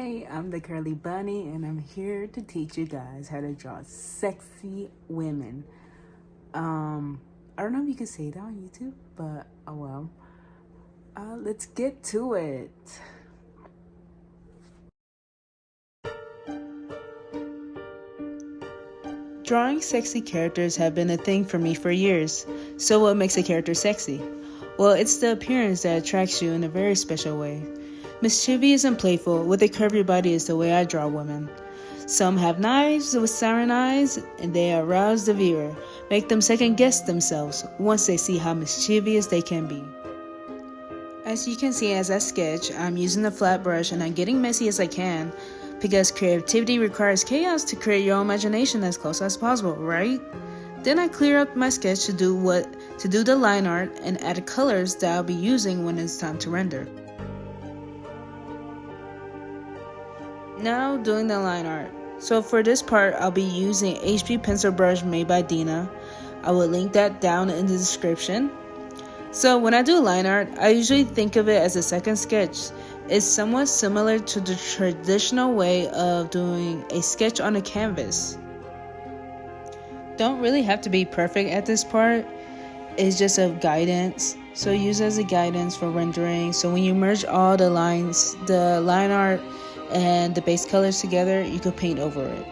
Hi, I'm the Curly Bunny, and I'm here to teach you guys how to draw sexy women. I don't know if you can say that on YouTube, but oh well. Let's get to it. Drawing sexy characters have been a thing for me for years. So what makes a character sexy? Well, it's the appearance that attracts you in a very special way. Mischievous and playful with a curvy body is the way I draw women. Some have knives with siren eyes, and they arouse the viewer, make them second guess themselves once they see how mischievous they can be. As you can see as I sketch, I'm using a flat brush and I'm getting messy as I can, because creativity requires chaos to create your imagination as close as possible, right? Then I clear up my sketch to do the line art and add colors that I'll be using when it's time to render. Now doing the line art. So for this part, I'll be using HB pencil brush made by Dina. I will link that down in the description. So when I do line art, I usually think of it as a second sketch. It's somewhat similar to the traditional way of doing a sketch on a canvas. Don't really have to be perfect at this part. It's just a guidance. So use it as a guidance for rendering. So when you merge all the lines, the line art and the base colors together, you can paint over it.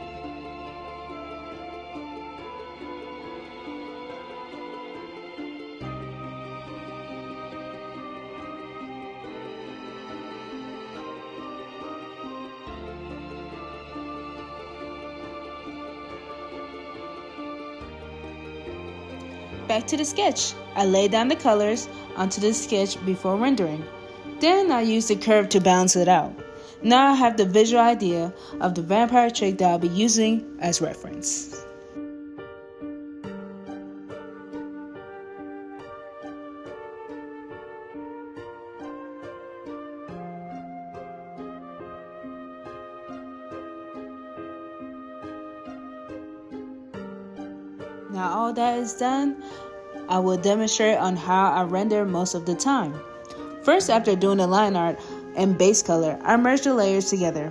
Back to the sketch. I lay down the colors onto the sketch before rendering. Then I use the curve to balance it out. Now I have the visual idea of the vampire trick that I'll be using as reference. Now all that is done, I will demonstrate on how I render most of the time. First, after doing the line art and base color, I merge the layers together.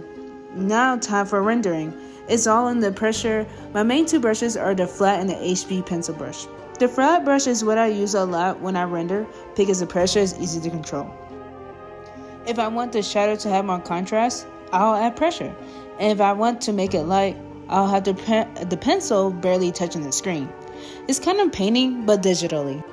Now time for rendering. It's all in the pressure. My main two brushes are the flat and the HB pencil brush. The flat brush is what I use a lot when I render because the pressure is easy to control. If I want the shadow to have more contrast, I'll add pressure. And if I want to make it light, I'll have the pencil barely touching the screen. It's kind of painting, but digitally.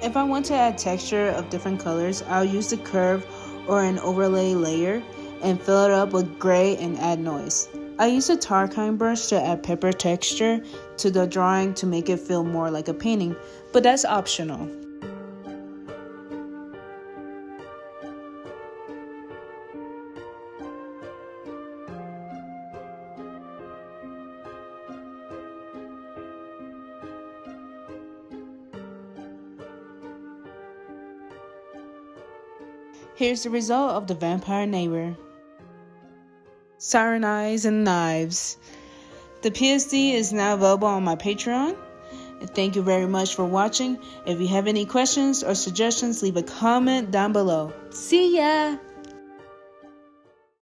If I want to add texture of different colors, I'll use the curve or an overlay layer and fill it up with gray and add noise. I use a tarkine brush to add pepper texture to the drawing to make it feel more like a painting, but that's optional. Here's the result of the vampire neighbor. Siren eyes and knives. The PSD is now available on my Patreon. And thank you very much for watching. If you have any questions or suggestions, leave a comment down below. See ya!